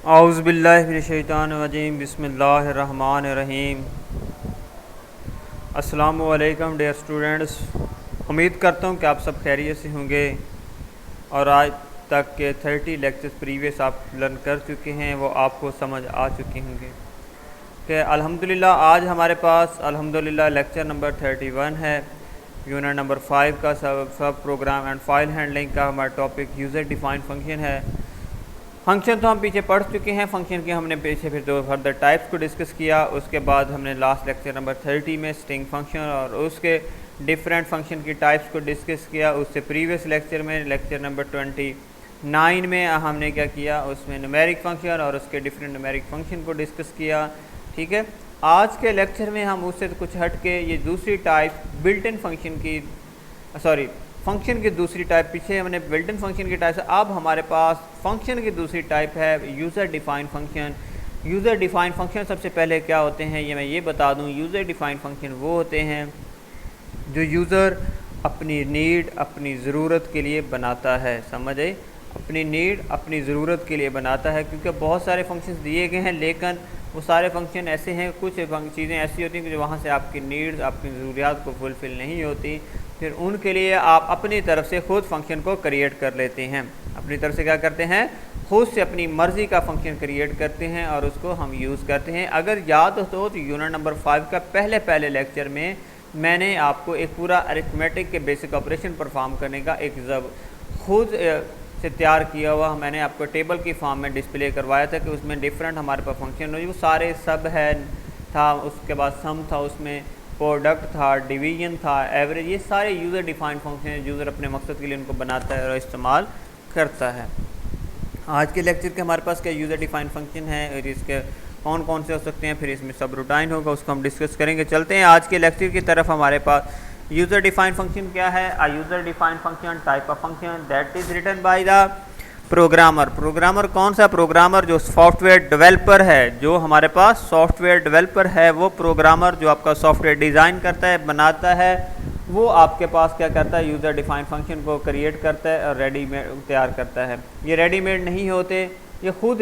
औज़ुबिल्लाहिमिनश्शैतानिर्रजीम बिस्मिल्लाहिर्रहमानिर्रहीम। अस्सलामु अलैकुम डियर स्टूडेंट्स, उम्मीद करता हूँ कि आप सब खैरियत से होंगे और आज तक के 30 लेक्चर्स प्रीवियस आप लर्न कर चुके हैं, वो आपको समझ आ चुके होंगे कि अल्हम्दुलिल्लाह आज हमारे पास अल्हम्दुलिल्लाह लेक्चर नंबर 31 है। यूनिट नंबर 5 का सब प्रोग्राम एंड फाइल हैंडलिंग का हमारा टॉपिक यूज़र डिफाइंड फंक्शन है। फंक्शन तो हम पीछे पढ़ चुके हैं, फंक्शन के हमने पीछे फिर दो फर्दर टाइप्स को डिस्कस किया। उसके बाद हमने लास्ट लेक्चर नंबर 30 में स्ट्रिंग फंक्शन और उसके डिफरेंट फंक्शन की टाइप्स को डिस्कस किया। उससे प्रीवियस लेक्चर में लेक्चर नंबर 29 में हमने क्या किया, उसमें न्यूमेरिक फंक्शन और उसके डिफरेंट न्यूमेरिक फंक्शन को डिस्कस किया। ठीक है, आज के लेक्चर में हम उससे कुछ हट के ये दूसरी टाइप बिल्ट इन फंक्शन की फंक्शन की दूसरी टाइप, पीछे हमने बिल्ट इन फंक्शन की टाइप से अब हमारे पास फंक्शन की दूसरी टाइप है user defined function. User defined function सबसे पहले क्या होते हैं ये मैं ये बता दूं। यूज़र डिफाइंड फंक्शन वो होते हैं जो यूज़र अपनी नीड अपनी ज़रूरत के लिए बनाता है। समझ आए, अपनी नीड अपनी ज़रूरत के लिए बनाता है, क्योंकि बहुत सारे फंक्शंस दिए गए हैं लेकिन वो सारे फंक्शन ऐसे हैं, कुछ चीज़ें ऐसी होती हैं कि जो वहाँ से आपकी नीड्स आपकी ज़रूरियात को फुलफ़िल नहीं होती, फिर उनके लिए आप अपनी तरफ से ख़ुद फंक्शन को क्रिएट कर लेते हैं। अपनी तरफ से क्या करते हैं, खुद से अपनी मर्ज़ी का फंक्शन क्रिएट करते हैं और उसको हम यूज़ करते हैं। अगर याद हो तो यूनिट नंबर 5 का पहले लेक्चर में मैंने आपको एक पूरा अरिथमेटिक के बेसिक ऑपरेशन परफॉर्म करने का एक खुद से तैयार किया हुआ मैंने आपको टेबल की फॉर्म में डिस्प्ले करवाया था कि उसमें डिफरेंट हमारे पास फंक्शन हो, वो सारे सब है था, उसके बाद सम था, उसमें प्रोडक्ट था, डिवीजन था, एवरेज, ये सारे यूज़र डिफाइंड फंक्शन हैं। यूज़र अपने मकसद के लिए उनको बनाता है और इस्तेमाल करता है। आज के लेक्चर के हमारे पास क्या यूज़र डिफाइंड फंक्शन है और इसके कौन कौन से हो सकते हैं, फिर इसमें सब रूटाइन होगा, उसको हम डिस्कस करेंगे। चलते हैं आज के लेक्चर की तरफ। हमारे पास यूज़र डिफाइंड फंक्शन क्या है। A user defined function type of function that is written by the programmer. Programmer कौन सा प्रोग्रामर, जो सॉफ्टवेयर डेवलपर है, जो हमारे पास सॉफ्टवेयर डेवलपर है, वो प्रोग्रामर जो आपका सॉफ्टवेयर डिज़ाइन करता है बनाता है, वो आपके पास क्या करता है, यूज़र डिफाइंड फंक्शन को क्रिएट करता है और रेडीमेड तैयार करता है। ये रेडीमेड नहीं होते, ये खुद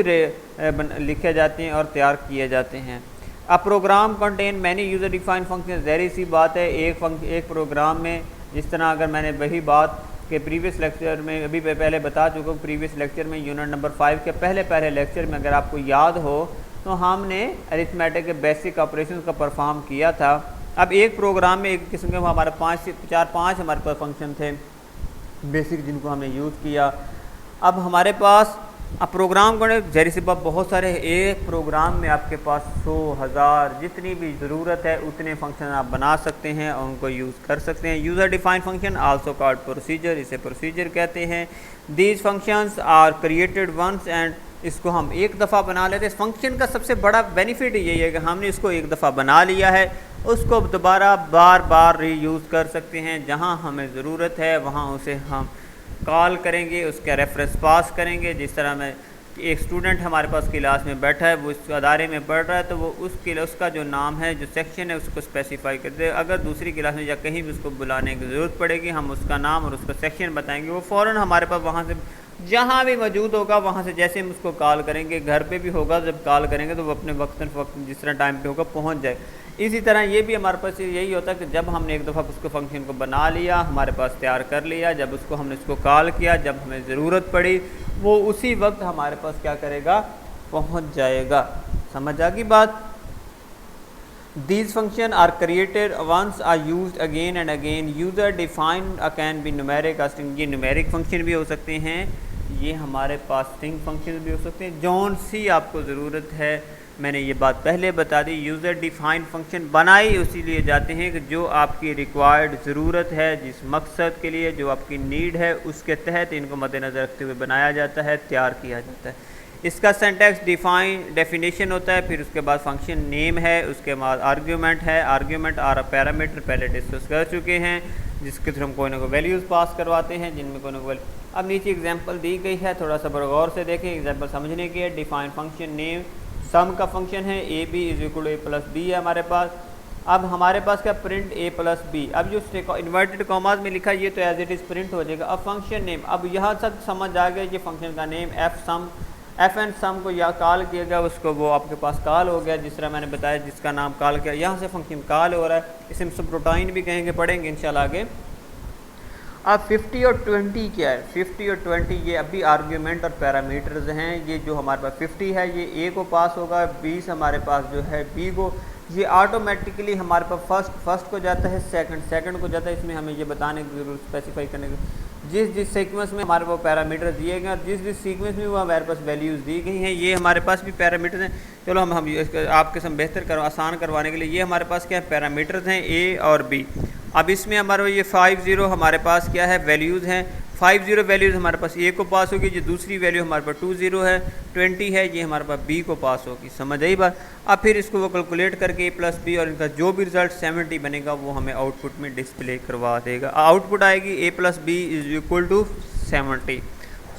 लिखे जाते हैं और तैयार किए जाते हैं। A program contain many user defined function, ज़ाहिर सी बात है एक प्रोग्राम में, जिस तरह अगर मैंने वही बात के प्रीवियस लेक्चर में अभी पहले बता चुका हूँ, प्रीवियस लेक्चर में यूनिट नंबर 5 के पहले लेक्चर में अगर आपको याद हो तो हमने अरिथमेटिक के बेसिक ऑपरेशन का परफॉर्म किया था। अब एक प्रोग्राम में एक किस्म के हमारे 5 हमारे पास फंक्शन थे बेसिक, जिनको हमने यूज़ किया। अब हमारे पास अब प्रोग्राम को ज़ाहिर सी बात बहुत सारे, एक प्रोग्राम में आपके पास 100,000 जितनी भी ज़रूरत है उतने फंक्शन आप बना सकते हैं और उनको यूज़ कर सकते हैं। User defined function also called procedure, इसे प्रोसीजर कहते हैं। These functions are created once and, इसको हम एक दफ़ा बना लेते हैं। फंक्शन का सबसे बड़ा बेनिफिट यही है कि हमने इसको एक दफ़ा बना लिया है, उसको दोबारा बार बार रीयूज़ कर सकते हैं। जहाँ हमें ज़रूरत है वहाँ उसे हम कॉल करेंगे, उसका रेफरेंस पास करेंगे। जिस तरह में एक स्टूडेंट हमारे पास क्लास में बैठा है, वो इस अदारे में पढ़ रहा है, तो वो उसका जो नाम है, जो सेक्शन है, उसको स्पेसिफाई करते हैं। अगर दूसरी क्लास में या कहीं भी उसको बुलाने की ज़रूरत पड़ेगी, हम उसका नाम और उसका सेक्शन बताएंगे, वो फ़ौरन हमारे पास वहाँ से जहाँ भी मौजूद होगा वहाँ से जैसे हम उसको कॉल करेंगे, घर पे भी होगा जब कॉल करेंगे तो वो अपने वक्त जिस तरह टाइम पे होगा पहुँच जाए। इसी तरह ये भी हमारे पास यही होता है कि जब हमने एक दफ़ा उसको फंक्शन को बना लिया, हमारे पास तैयार कर लिया, जब हमने उसको कॉल किया, जब हमें ज़रूरत पड़ी, वो उसी वक्त हमारे पास क्या करेगा, पहुँच जाएगा। समझ आ गई बात। These functions are created once, are used again and again. User defined can be numeric or string, ये numeric function भी हो सकते हैं, ये हमारे पास string function भी हो सकते हैं। जौन सी आपको ज़रूरत है, मैंने ये बात पहले बता दी, यूज़र डिफाइंड फंक्शन बनाए उसी लिए जाते हैं कि जो आपकी रिक्वायर्ड ज़रूरत है, जिस मकसद के लिए जो आपकी नीड है, उसके तहत इनको मद्देनज़र रखते हुए बनाया जाता है, तैयार किया जाता है। इसका सिंटैक्स डेफिनेशन होता है, फिर उसके बाद फंक्शन नेम है, उसके बाद आर्ग्यूमेंट है, आर्ग्यूमेंट और पैरामीटर पहले डिस्कस कर चुके हैं, जिसके थ्रू हम कोई ना कोई वैल्यूज़ पास करवाते हैं, जिनमें कोई ना कोई। अब नीचे एग्जांपल दी गई है, थोड़ा सा गौर से देखें, एग्जांपल समझने की है। डिफाइन फंक्शन नेम सम का फंक्शन है, a b is equal to a plus b है हमारे पास। अब हमारे पास क्या, प्रिंट ए प्लस बी। अब जो इन्वर्टेड कॉमास में लिखा है ये तो एज इट इज़ प्रिंट हो जाएगा। अब फंक्शन नेम, अब यहाँ तक समझ आ गया, ये फंक्शन का नेम एफ सम एफ एन सम को या कॉल किया गया, उसको वो आपके पास कॉल हो गया, जिस तरह मैंने बताया जिसका नाम कॉल किया, यहाँ से फंक्शन कॉल हो रहा है, इसे हम सब रूटाइन भी कहेंगे, पढ़ेंगे इंशाल्लाह आगे। अब 50 और 20 क्या है? 50 और 20 ये अभी आर्ग्यूमेंट और पैरामीटर्स हैं। ये जो हमारे पास 50 है ये ए को पास होगा, 20 हमारे पास जो है बी को, ये ऑटोमेटिकली हमारे पास फर्स्ट को जाता है, सेकंड को जाता है। इसमें हमें ये बताने की जरूरत, स्पेसिफाई करने की, जिस सीक्वेंस में हमारे पास पैरामीटर दिए गए और जिस सीक्वेंस में वो हमारे पास वैल्यूज़ दी गई हैं, ये हमारे पास भी पैरामीटर्स हैं। चलो हम आपके सब बेहतर आसान करवाने के लिए, ये हमारे पास क्या है? पैरामीटर्स हैं ए और बी। अब इसमें हमारा ये 50 हमारे पास क्या है? वैल्यूज़ हैं। 50 वैल्यूज़ हमारे पास ए को पास होगी, जो दूसरी वैल्यू हमारे पास 20 है, 20 है, ये हमारे पास बी को पास होगी। समझ आई बात? अब फिर इसको वो कैलकुलेट करके ए प्लस बी और इनका जो भी रिजल्ट 70 बनेगा वो हमें आउटपुट में डिस्प्ले करवा देगा। आउटपुट आएगी A plus B is equal to 70।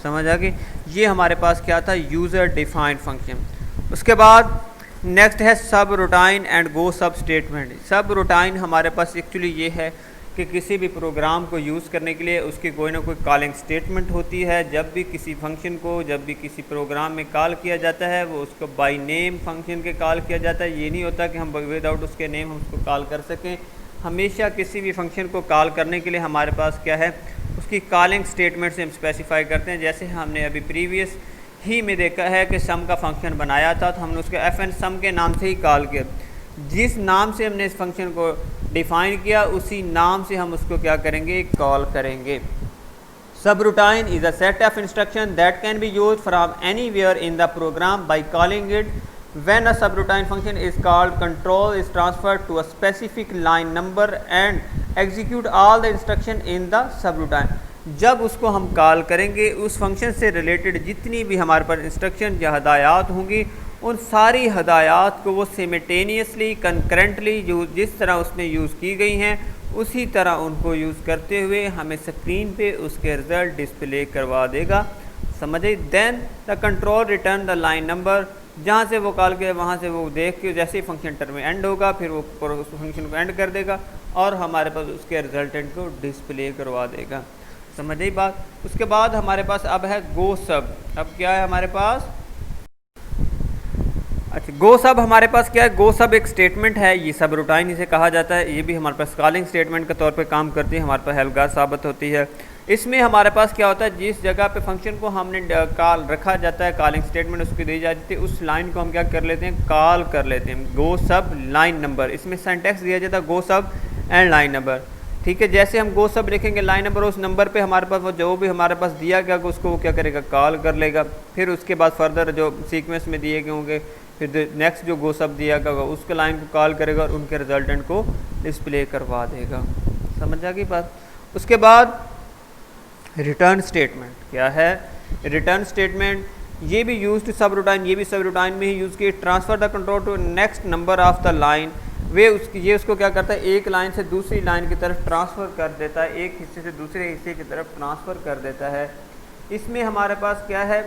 समझ आ गई? ये हमारे पास क्या था? User defined function. उसके बाद नेक्स्ट है सब रूटाइन एंड गो सब स्टेटमेंट। सब रूटाइन हमारे पास एक्चुअली ये है कि किसी भी प्रोग्राम को यूज़ करने के लिए उसकी कोई ना कोई कॉलिंग स्टेटमेंट होती है। जब भी किसी फंक्शन को, जब भी किसी प्रोग्राम में कॉल किया जाता है, वो उसको बाय नेम फंक्शन के कॉल किया जाता है। ये नहीं होता कि हम विदाउट उसके नेम हम उसको कॉल कर सकें। हमेशा किसी भी फंक्शन को कॉल करने के लिए हमारे पास क्या है? उसकी कॉलिंग स्टेटमेंट से हम स्पेसिफाई करते हैं। जैसे हमने अभी प्रीवियस ही में देखा है कि सम का फंक्शन बनाया था, तो हमने उसको एफ एन सम के नाम से ही कॉल किया। जिस नाम से हमने इस फंक्शन को डिफ़ाइन किया, उसी नाम से हम उसको क्या करेंगे? कॉल करेंगे। Subroutine is a set of instruction that can be use from anywhere in the program by calling it. When a subroutine function is called, control is transferred to a specific line number and execute all the instruction in the subroutine. जब उसको हम call करेंगे, उस function से related जितनी भी हमारे पास instruction या हदायत होंगी, उन सारी हदायत को वो सिमिटेनियसली, कंकरेंटली जिस तरह उसमें यूज़ की गई हैं, उसी तरह उनको यूज़ करते हुए हमें स्क्रीन पे उसके रिज़ल्ट डिस्प्ले करवा देगा। समझे? Then the control return the line number. जहाँ से वो कॉल किया वहाँ से वो देख के जैसे ही फंक्शन टर्म में एंड होगा, फिर वो उस फंक्शन को एंड कर देगा और हमारे पास उसके रिजल्टेंट को डिस्प्ले करवा देगा। समझ आई बात? उसके बाद हमारे पास अब है गो सब। अब क्या है हमारे पास? अच्छा, गो सब हमारे पास क्या है? गो सब एक स्टेटमेंट है, ये सब रूटाइन इसे कहा जाता है। ये भी हमारे पास कॉलिंग स्टेटमेंट के तौर पे काम करती है, हमारे पास हेल्पगार साबित होती है। इसमें हमारे पास क्या होता है? जिस जगह पे फंक्शन को हमने कॉल रखा जाता है, कॉलिंग स्टेटमेंट उसकी दी जाती है, उस लाइन को हम क्या कर लेते हैं? कॉल कर लेते हैं। गो सब लाइन नंबर, इसमें सिंटैक्स दिया जाता है गो सब एंड लाइन नंबर। ठीक है, जैसे हम गो सब लिखेंगे, लाइन नंबर उस नंबर पे हमारे पास वो जो भी हमारे पास दिया गया उसको वो क्या करेगा? कॉल कर लेगा। फिर उसके बाद फर्दर जो सीक्वेंस में दिए गए होंगे, फिर नेक्स्ट जो गो सब दिया गया उसके लाइन को कॉल करेगा और उनके रिजल्टेंट को डिस्प्ले करवा देगा। समझ आ गई बात? उसके बाद रिटर्न स्टेटमेंट क्या है? रिटर्न स्टेटमेंट ये भी यूज टू सब रूटाइन, ये भी सब रूटाइन में ही यूज़ किए। Transfer the control to next number of the line. ये उसको क्या करता है? एक लाइन से दूसरी लाइन की तरफ ट्रांसफ़र कर देता है, एक हिस्से से दूसरे हिस्से की तरफ ट्रांसफ़र कर देता है। इसमें हमारे पास क्या है?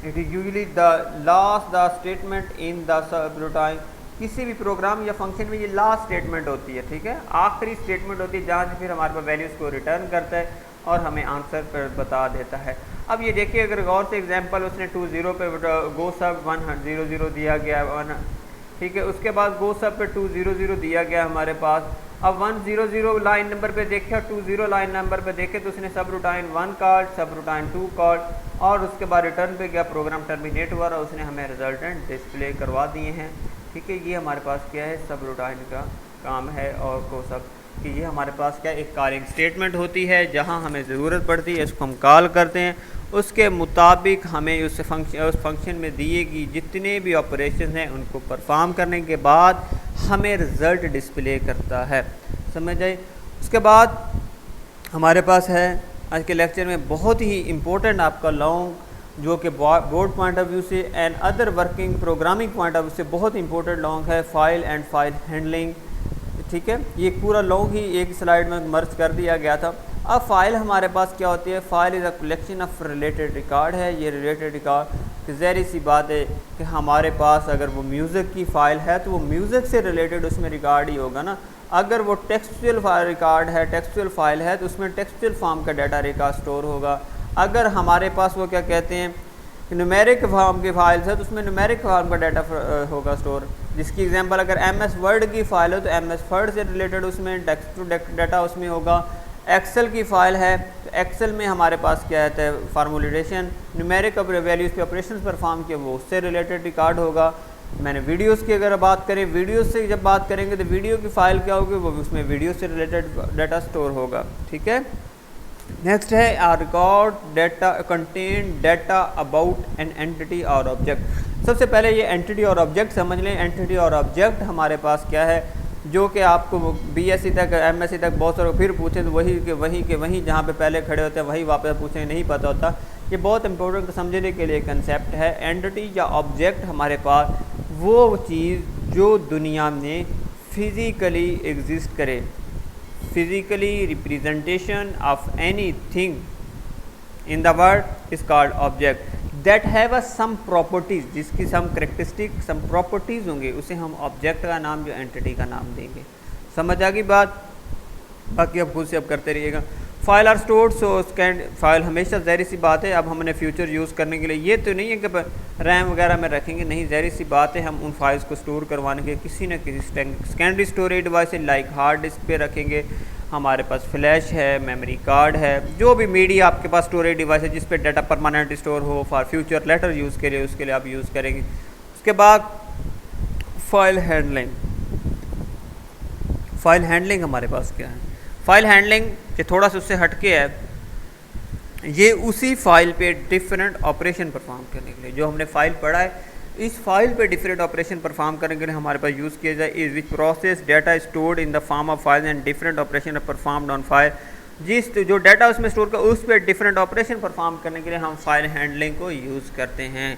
It is usually the last the statement in the subroutine. किसी भी प्रोग्राम या फंक्शन में ये लास्ट स्टेटमेंट होती है, ठीक है, आखिरी स्टेटमेंट होती है, जहाँ से फिर हमारे पास वैल्यूज़ को रिटर्न करता है और हमें आंसर पर बता देता है। अब ये देखिए, अगर गौर से एग्जांपल उसने 20 पे गो सब 100 दिया गया 1, ठीक है, उसके बाद गो सब पे 200 दिया गया हमारे पास। अब 100 लाइन नंबर पे देखा, 20 लाइन नंबर पे देखे तो उसने सब रूटाइन 1 कॉल्ड, सब रूटाइन 2 कॉल्ड और उसके बाद रिटर्न पे गया, प्रोग्राम टर्मिनेट हुआ और उसने हमें रिजल्टेंट डिस्प्ले करवा दिए हैं। ठीक है, ये हमारे पास क्या है? सब रूटाइन का काम है। और गो सब कि ये हमारे पास क्या एक कॉलिंग स्टेटमेंट होती है, जहाँ हमें ज़रूरत पड़ती है इसको हम कॉल करते हैं, उसके मुताबिक हमें उस फंक्शन में दिए गई जितने भी ऑपरेशन हैं उनको परफॉर्म करने के बाद हमें रिज़ल्ट डिस्प्ले करता है। समझ आए? उसके बाद हमारे पास है आज के लेक्चर में बहुत ही इम्पोर्टेंट आपका लॉन्ग, जो कि बोर्ड पॉइंट ऑफ व्यू से and other working programming point of view से बहुत इंपॉर्टेंट लॉन्ग है, फाइल एंड फाइल हैंडलिंग। ठीक है, ये पूरा लॉन्ग ही एक स्लाइड में मर्ज कर दिया गया था। अब फाइल हमारे पास क्या होती है? File is a collection of related record है। ये रिलेटेड रिकॉर्ड ज़ाहिर सी बात है कि हमारे पास अगर वो म्यूज़िक की फ़ाइल है तो वो म्यूज़िक से रिलेटेड उसमें रिकॉर्ड ही होगा ना। अगर वो टेक्सचुअल रिकॉर्ड है, टेक्सचुअल फाइल है, तो उसमें टेक्सचुअल फॉर्म का डाटा रिकॉर्ड स्टोर होगा। अगर हमारे पास वो क्या कहते हैं न्यूमेरिक फॉर्म की फाइल्स है तो उसमें न्यूमेरिक फॉर्म का डाटा होगा स्टोर। जिसकी एग्जांपल अगर MS वर्ड की फ़ाइल हो तो MS वर्ड से रिलेटेड उसमें टेक्स्ट टू डाटा उसमें होगा। एक्सेल की फ़ाइल है तो एक्सेल में हमारे पास क्या रहता है, फार्मूलेशन, न्यूमेरिक वैल्यूज़ पे ऑपरेशंस परफॉर्म किए वो उससे रिलेटेड रिकॉर्ड होगा। मैंने वीडियोस की अगर बात करें, वीडियोस से जब बात करेंगे तो वीडियो की फ़ाइल क्या होगी, वो उसमें वीडियो से रिलेटेड डाटा स्टोर होगा। ठीक है, नेक्स्ट है are record data contain data about an entity or object. सबसे पहले ये एंटिटी और ऑब्जेक्ट समझ लें। एंटिटी और ऑब्जेक्ट हमारे पास क्या है, जो कि आपको BSc तक MSc तक बहुत सारे फिर पूछें तो वही जहाँ पे पहले खड़े होते हैं वही वापस पूछें, नहीं पता होता। ये बहुत इंपॉर्टेंट समझने के लिए कंसेप्ट है। एंटिटी या ऑब्जेक्ट हमारे पास वो चीज़ जो दुनिया में फिज़िकली एग्जिस्ट करे, physically representation of anything in the world is called object that have a some properties, जिसकी सम करेक्टरिस्टिक सम प्रॉपर्टीज़ होंगे, उसे हम ऑब्जेक्ट का नाम जो एंटिटी का नाम देंगे। समझ आ गई बात? बाकी अब खुद से अब करते रहिएगा। File are stored so scan, file हमेशा ज़ाहिर सी बात है अब हमने फ्यूचर यूज़ करने के लिए ये तो नहीं है कि रैम वगैरह में रखेंगे, नहीं, ज़ाहिर सी बात है हम उन फाइल्स को स्टोर करवाने के किसी न किसी secondary storage device like hard disk पे रखेंगे। हमारे पास फ्लैश है, मेमोरी कार्ड है, जो भी मीडिया आपके पास स्टोरेज डिवाइस है जिस पे डाटा परमानेंट स्टोर हो फॉर फ्यूचर लेटर यूज़ के लिए, उसके लिए आप यूज़ करेंगे। उसके बाद फाइल हैंडलिंग। फाइल हैंडलिंग हमारे पास क्या है? फाइल हैंडलिंग ये थोड़ा सा उससे हटके है, ये उसी फाइल पे डिफरेंट ऑपरेशन परफॉर्म करने के लिए जो हमने फाइल पढ़ा है, इस फाइल पे डिफरेंट ऑपरेशन परफॉर्म करने के लिए हमारे पास यूज़ किया जाए is which process data stored in the form of file and different operation performed on file. जिस जो डाटा उसमें स्टोर कर उस पर डिफरेंट ऑपरेशन परफॉर्म करने के लिए हम फाइल हैंडलिंग को यूज़ करते हैं।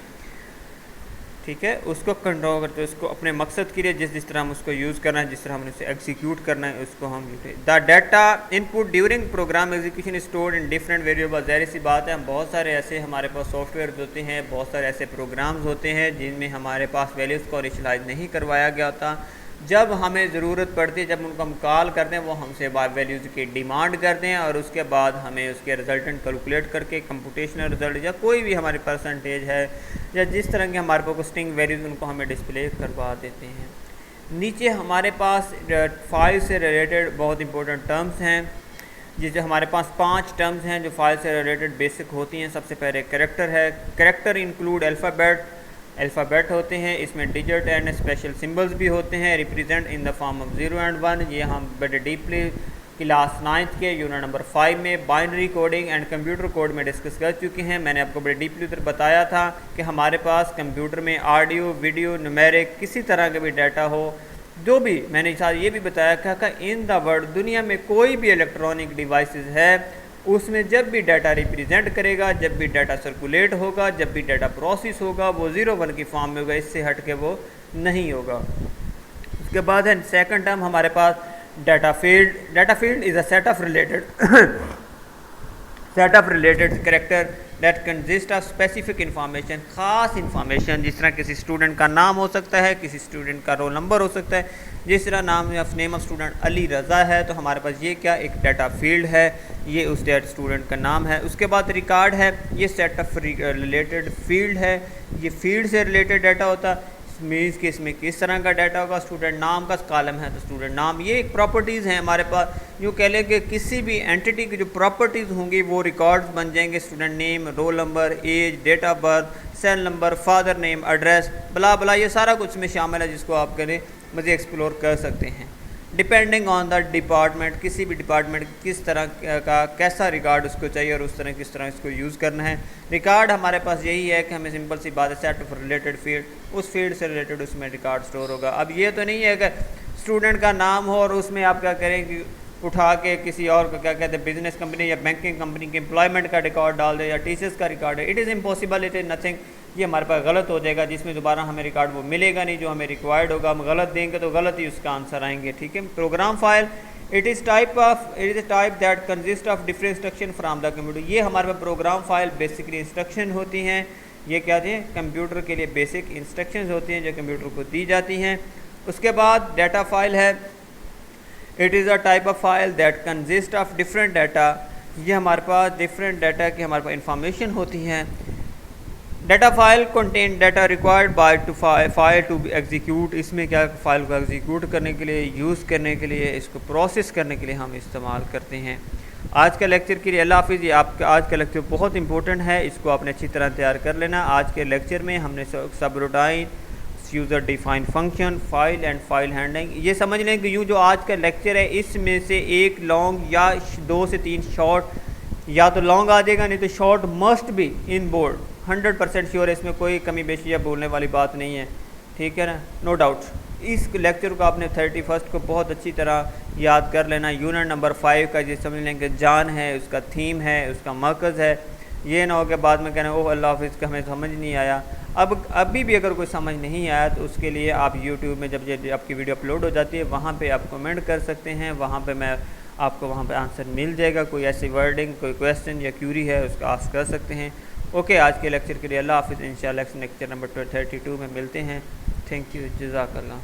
ठीक है, उसको कंट्रोल करते हैं, उसको अपने मकसद के लिए जिस तरह हम उसको यूज़ करना है, जिस तरह हमने उसे एग्जीक्यूट करना है, उसको हम the data input during program execution stored in different variable. ज़ाहिर सी बात है हम बहुत सारे ऐसे हमारे पास सॉफ्टवेयर होते हैं, बहुत सारे ऐसे प्रोग्राम्स होते हैं जिनमें हमारे पास वैल्यूज़ को इनिशियलाइज नहीं करवाया गया होता। जब हमें ज़रूरत पड़ती है, जब उनको हम कॉल करते हैं, वो हमसे वैल्यूज़ की डिमांड करते हैं और उसके बाद हमें उसके रिजल्टेंट कैलकुलेट करके कंप्यूटेशनल रिजल्ट या कोई भी हमारी परसेंटेज है या जिस तरह के हमारे पास स्ट्रिंग वैल्यूज़ उनको हमें डिस्प्ले करवा देते हैं। नीचे हमारे पास फाइल से रिलेटेड बहुत इंपॉर्टेंट टर्म्स हैं, जिसे हमारे पास 5 टर्म्स हैं जो फाइल से रिलेटेड बेसिक होती हैं। सबसे पहले कैरेक्टर है। कैरेक्टर इंक्लूड अल्फ़ाबेट होते हैं, इसमें डिजिट एंड स्पेशल सिंबल्स भी होते हैं, represent in the form of 0 and 1। ये हम बड़े डीपली क्लास 9th के यूनिट नंबर 5 में binary coding and computer code में डिस्कस कर चुके हैं। मैंने आपको बड़े डीपली उधर बताया था कि हमारे पास कंप्यूटर में ऑडियो, वीडियो, न्यूमेरिक किसी तरह का भी डाटा हो, जो भी मैंने साथ ये भी बताया कि इन द वर्ल्ड दुनिया में कोई भी इलेक्ट्रॉनिक डिवाइसेस है उसमें जब भी डाटा रिप्रेजेंट करेगा, जब भी डाटा सर्कुलेट होगा, जब भी डाटा प्रोसेस होगा, वो 0-1 की फॉर्म में होगा, इससे हट के वो नहीं होगा। उसके बाद है सेकंड टर्म हमारे पास data field. Data field is a set of related character that consist of specific information, ख़ास इंफॉर्मेशन। जिस तरह किसी स्टूडेंट का नाम हो सकता है, किसी स्टूडेंट का रोल नंबर हो सकता है, जिस तरह name of student Ali Raza है, तो हमारे पास ये क्या एक डाटा फील्ड है, ये उस स्टूडेंट का नाम है। उसके बाद रिकॉर्ड है, ये सेट ऑफ रिलेटेड फील्ड है, ये फील्ड से रिलेटेड डाटा होता है। मीन्स कि इसमें किस तरह का डाटा होगा, स्टूडेंट नाम का कॉलम है तो स्टूडेंट नाम, ये एक प्रॉपर्टीज़ हैं हमारे पास। यूँ कह लें कि किसी भी एंटिटी की जो प्रॉपर्टीज़ होंगी वो रिकॉर्ड्स बन जाएंगे, student name, roll number, age, date of birth, cell number, father name, address, blah blah, ये सारा कुछ में शामिल है, जिसको आप करें मज़े एक्सप्लोर कर सकते हैं। डिपेंडिंग ऑन द डिपार्टमेंट, किसी भी डिपार्टमेंट किस तरह का कैसा रिकॉर्ड उसको चाहिए और उस तरह किस तरह इसको यूज़ करना है। रिकॉर्ड हमारे पास यही है कि हमें सिंपल सी बात है, सेट ऑफ रिलेटेड फील्ड, उस फील्ड से रिलेटेड उसमें रिकॉर्ड स्टोर होगा। अब ये तो नहीं है कि स्टूडेंट का नाम हो और उसमें आप क्या करें कि उठा के किसी और को क्या कहते हैं बिजनेस कंपनी या बैंकिंग कंपनी के एम्प्लॉयमेंट का रिकॉर्ड डाल दे या टीचर्स का रिकॉर्ड है। It is impossible, it is nothing. ये हमारे पास गलत हो जाएगा, जिसमें दोबारा हमें रिकॉर्ड वो मिलेगा नहीं जो हमें रिक्वायर्ड होगा। हम गलत देंगे तो गलत ही उसका आंसर आएंगे। ठीक है, program file it is type that consist of different instruction from the computer. ये हमारे पास प्रोग्राम फाइल बेसिकली इंस्ट्रक्शन होती हैं। ये क्या थे, कंप्यूटर के लिए बेसिक इंस्ट्रक्शंस होती हैं जो कंप्यूटर को दी जाती हैं। उसके बाद डाटा फाइल है, it is a type of file that consist of different data. ये हमारे पास डिफरेंट डाटा की हमारे पास इंफॉर्मेशन होती हैं। Data file contain data required by to file to execute, इसमें क्या फ़ाइल को एग्जीक्यूट करने के लिए, यूज़ करने के लिए, इसको प्रोसेस करने के लिए हम इस्तेमाल करते हैं। आज का लेक्चर के लिए अल्लाह हाफिज़। ये आपका आज का लेक्चर बहुत इंपॉर्टेंट है, इसको आपने अच्छी तरह तैयार कर लेना। आज के लेक्चर में हमने subroutine, user defined function, file and file handling, ये समझ लें कि यूँ जो आज का लेक्चर है इसमें से एक लॉन्ग या 2 से 3 शॉर्ट, या तो लॉन्ग आ जाएगा नहीं तो short must be in board. 100% sure है, इसमें कोई कमी बेशी या बोलने वाली बात नहीं है, ठीक है ना, नो डाउट। इस लेक्चर को आपने 31 को बहुत अच्छी तरह याद कर लेना। यूनिट नंबर 5 का ये समझ लें कि जान है, उसका थीम है, उसका मरकज़ है। ये ना हो कि बाद में कहना ओह अल्लाह हाफिज़ का हमें समझ नहीं आया। अब अभी भी अगर कोई समझ नहीं आया तो उसके लिए आप यूट्यूब में जब आपकी वीडियो अपलोड हो जाती है वहाँ पे आप कमेंट कर सकते हैं, वहाँ पे मैं आपको वहाँ पे आंसर मिल जाएगा। कोई ऐसी वर्डिंग, कोई क्वेश्चन या क्यूरी है उसका आस्क कर सकते हैं। ओके, आज के लेक्चर के लिए अल्लाह हाफिज़। इंशाल्लाह लेक्चर नंबर 32 में मिलते हैं। थैंक यू, जज़ाकल्लाह।